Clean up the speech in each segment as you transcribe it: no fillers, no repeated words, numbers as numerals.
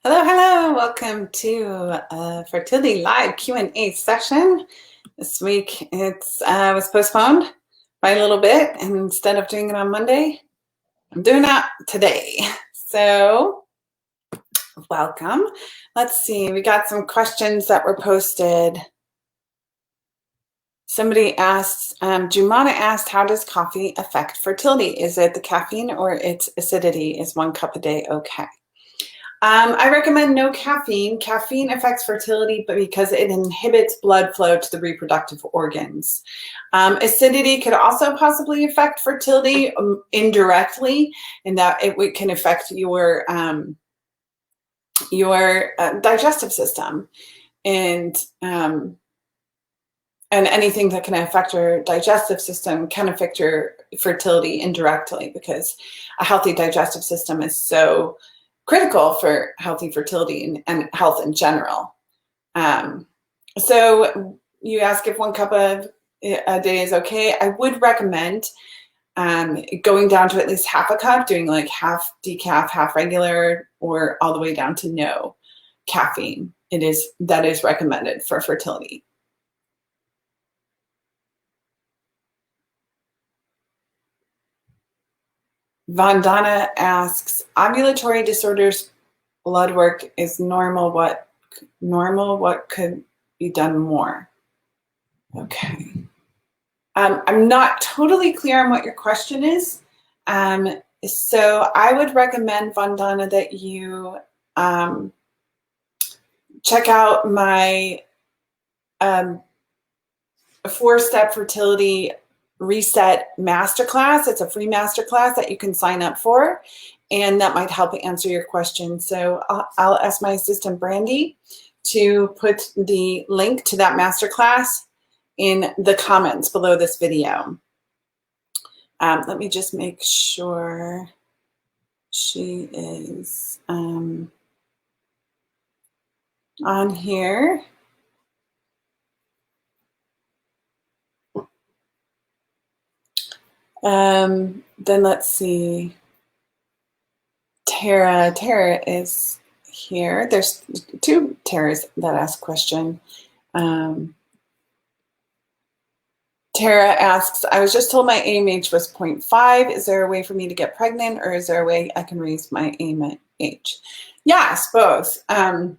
Hello, hello. Welcome to Fertility Live Q&A session. This week it was postponed by a little bit, and instead of doing it on Monday, I'm doing it today. So welcome. Let's see, we got some questions that were posted. Somebody asked, Jumana asked, how does coffee affect fertility? Is it the caffeine or its acidity? Is 1 cup a day okay? I recommend no caffeine. Caffeine affects fertility, but because it inhibits blood flow to the reproductive organs. Acidity could also possibly affect fertility indirectly, in that it can affect your digestive system, and anything that can affect your digestive system can affect your fertility indirectly, because a healthy digestive system is so critical for healthy fertility and health in general. So you ask if 1 cup a day is okay. I would recommend going down to at least half a cup, doing like half decaf, half regular, or all the way down to no caffeine. That is recommended for fertility. Vandana asks, ovulatory disorders blood work is normal. What could be done more? Okay. I'm not totally clear on what your question is. So I would recommend, Vandana, that you check out my 4-step fertility reset masterclass. It's a free masterclass that you can sign up for, and that might help answer your question. So I'll ask my assistant Brandy to put the link to that masterclass in the comments below this video. Let me just make sure she is on here. Then let's see. Tara is here. There's 2 Taras that ask question. Tara asks, I was just told my AMH was 0.5. Is there a way for me to get pregnant, or is there a way I can raise my AMH? Yes, both. I've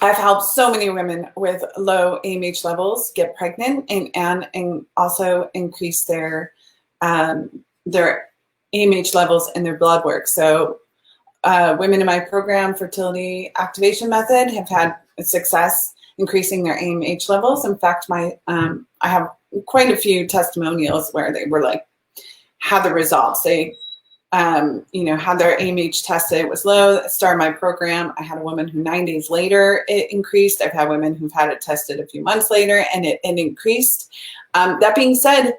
helped so many women with low AMH levels get pregnant, and also increase their AMH levels in their blood work. So women in my program, Fertility Activation Method, have had success increasing their AMH levels. In fact, I have quite a few testimonials where they were like, had the results. They, had their AMH tested, it was low, started my program. I had a woman who 9 days later, it increased. I've had women who've had it tested a few months later, and it increased. That being said,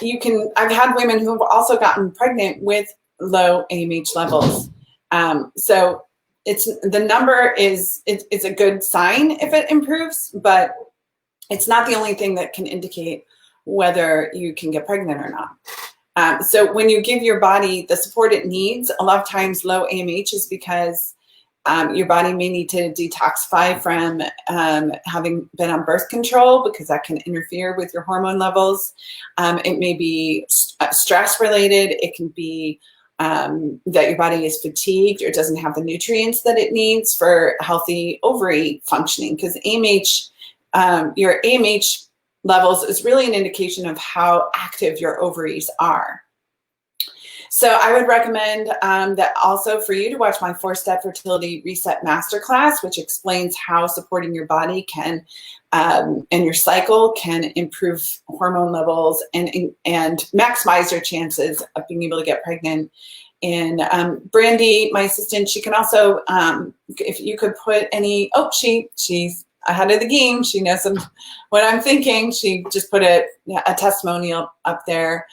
I've had women who've also gotten pregnant with low AMH levels. So the number is a good sign if it improves, but it's not the only thing that can indicate whether you can get pregnant or not. So when you give your body the support it needs, a lot of times low AMH is because your body may need to detoxify from having been on birth control, because that can interfere with your hormone levels. It may be stress related. It can be that your body is fatigued or doesn't have the nutrients that it needs for healthy ovary functioning, because your AMH levels is really an indication of how active your ovaries are. So I would recommend that also for you to watch my 4-step Fertility Reset Masterclass, which explains how supporting your body can and your cycle can improve hormone levels and maximize your chances of being able to get pregnant. And Brandy, my assistant, she can also, if you could put any, she's ahead of the game. She knows what I'm thinking. She just put a testimonial up there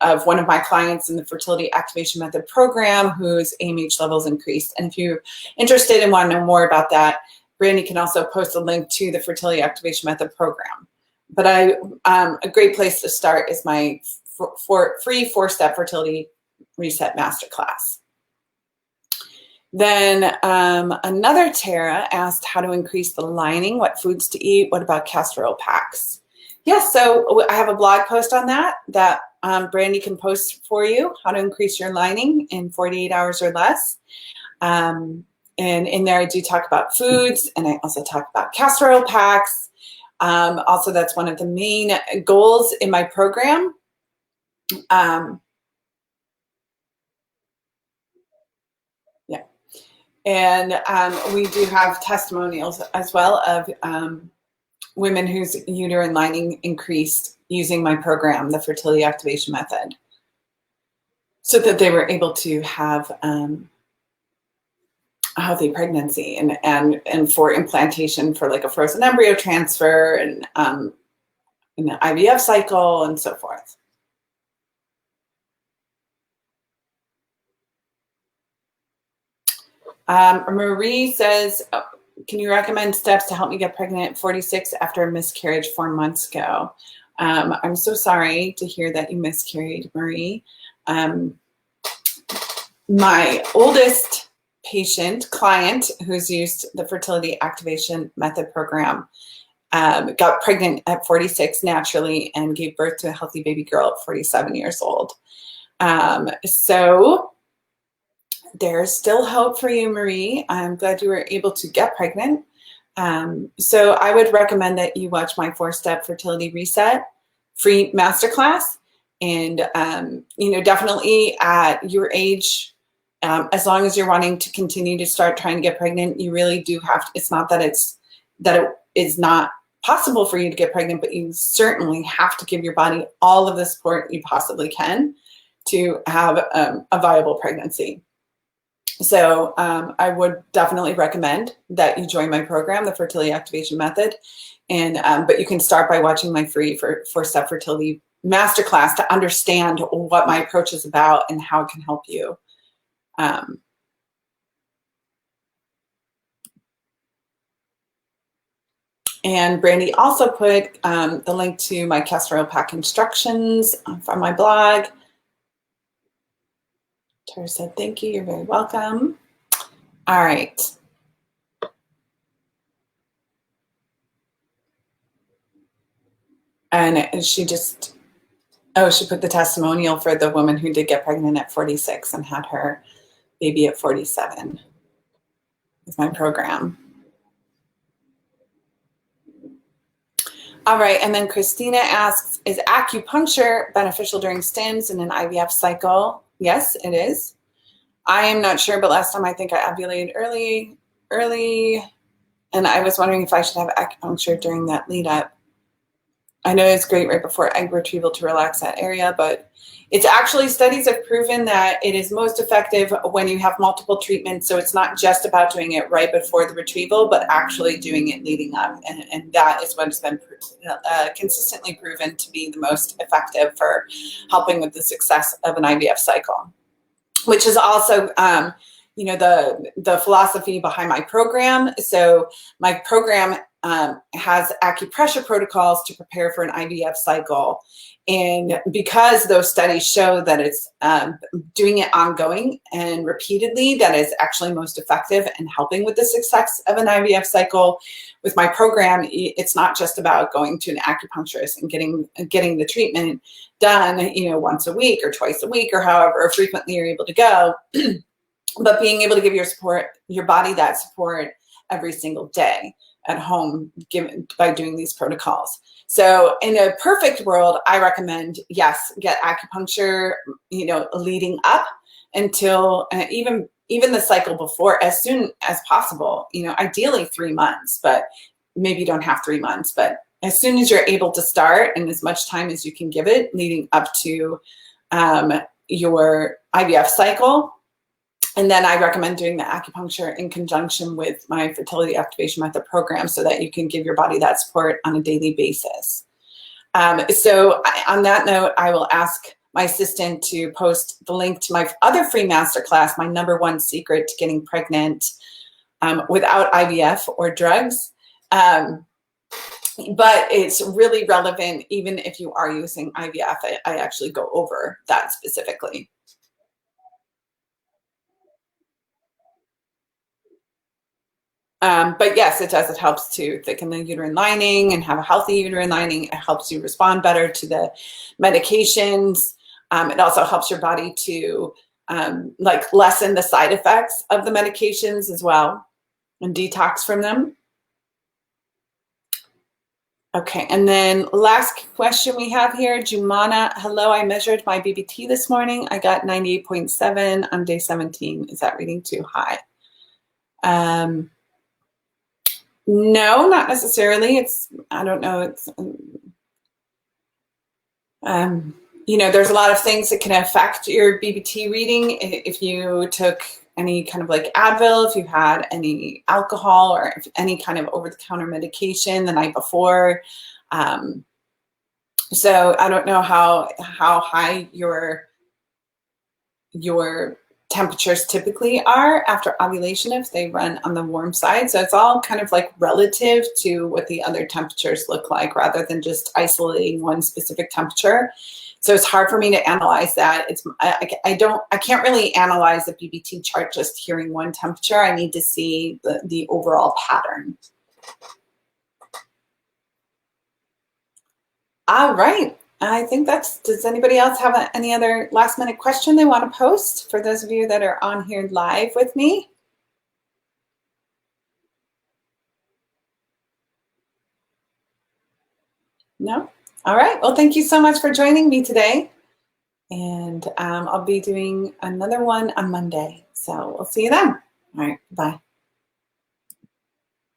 of one of my clients in the Fertility Activation Method program whose AMH levels increased. And if you're interested and want to know more about that, Brandy can also post a link to the Fertility Activation Method program. But a great place to start is my free 4-step Fertility Reset Masterclass. Then another Tara asked how to increase the lining, what foods to eat, what about castor oil packs? Yes, so I have a blog post on that Brandy can post for you, how to increase your lining in 48 hours or less. And in there I do talk about foods, and I also talk about castor oil packs. Also, that's one of the main goals in my program. Yeah. And we do have testimonials as well of women whose uterine lining increased using my program, the Fertility Activation Method, so that they were able to have a healthy pregnancy and for implantation for like a frozen embryo transfer and an IVF cycle and so forth. Marie says, can you recommend steps to help me get pregnant at 46 after a miscarriage 4 months ago? I'm so sorry to hear that you miscarried, Marie. My oldest client who's used the Fertility Activation Method program got pregnant at 46 naturally and gave birth to a healthy baby girl at 47 years old. So there's still hope for you, Marie. I'm glad you were able to get pregnant. So I would recommend that you watch my 4-step fertility reset free masterclass. And, definitely at your age, as long as you're wanting to continue to start trying to get pregnant, you really do have to, it's not that it is not possible for you to get pregnant, but you certainly have to give your body all of the support you possibly can to have a viable pregnancy. So I would definitely recommend that you join my program, the Fertility Activation Method. And but you can start by watching my free 4-step fertility masterclass to understand what my approach is about and how it can help you. And Brandy also put the link to my castor oil pack instructions from my blog. Tara said, thank you, you're very welcome. All right. And she put the testimonial for the woman who did get pregnant at 46 and had her baby at 47 with my program. All right, and then Christina asks, is acupuncture beneficial during stims in an IVF cycle? Yes, it is. I am not sure, but last time I think I ovulated early, and I was wondering if I should have acupuncture during that lead up. I know it's great right before egg retrieval to relax that area, but it's actually, studies have proven that it is most effective when you have multiple treatments. So it's not just about doing it right before the retrieval, but actually doing it leading up. And that is what has been consistently proven to be the most effective for helping with the success of an IVF cycle, which is also, the philosophy behind my program. So my program has acupressure protocols to prepare for an IVF cycle. And because those studies show that it's doing it ongoing and repeatedly that is actually most effective in helping with the success of an IVF cycle, with my program, it's not just about going to an acupuncturist and getting the treatment done, once a week or twice a week or however frequently you're able to go, but being able to give your body that support every single day at home by doing these protocols. So in a perfect world, I recommend, yes, get acupuncture, leading up until even the cycle before, as soon as possible, ideally 3 months, but maybe you don't have 3 months, but as soon as you're able to start and as much time as you can give it leading up to your IVF cycle. And then I recommend doing the acupuncture in conjunction with my Fertility Activation Method program so that you can give your body that support on a daily basis. So on that note, I will ask my assistant to post the link to my other free masterclass, my #1 secret to getting pregnant without IVF or drugs. But it's really relevant even if you are using IVF. I actually go over that specifically. But yes, it does. It helps to thicken the uterine lining and have a healthy uterine lining. It helps you respond better to the medications. It also helps your body to like lessen the side effects of the medications as well and detox from them. Okay, and then last question we have here, Jumana. Hello, I measured my BBT this morning. I got 98.7 on day 17. Is that reading too high? No, not necessarily. I don't know. You know, there's a lot of things that can affect your BBT reading. If you took any kind of like Advil, if you had any alcohol or any kind of over-the-counter medication the night before. So I don't know how high your temperatures typically are after ovulation if they run on the warm side. So it's all kind of like relative to what the other temperatures look like rather than just isolating one specific temperature. So it's hard for me to analyze that. I can't really analyze the BBT chart just hearing one temperature. I need to see the overall pattern. All right. I think does anybody else have any other last minute question they want to post for those of you that are on here live with me? No? All right. Well, thank you so much for joining me today. And I'll be doing another one on Monday. So we'll see you then. All right. Bye.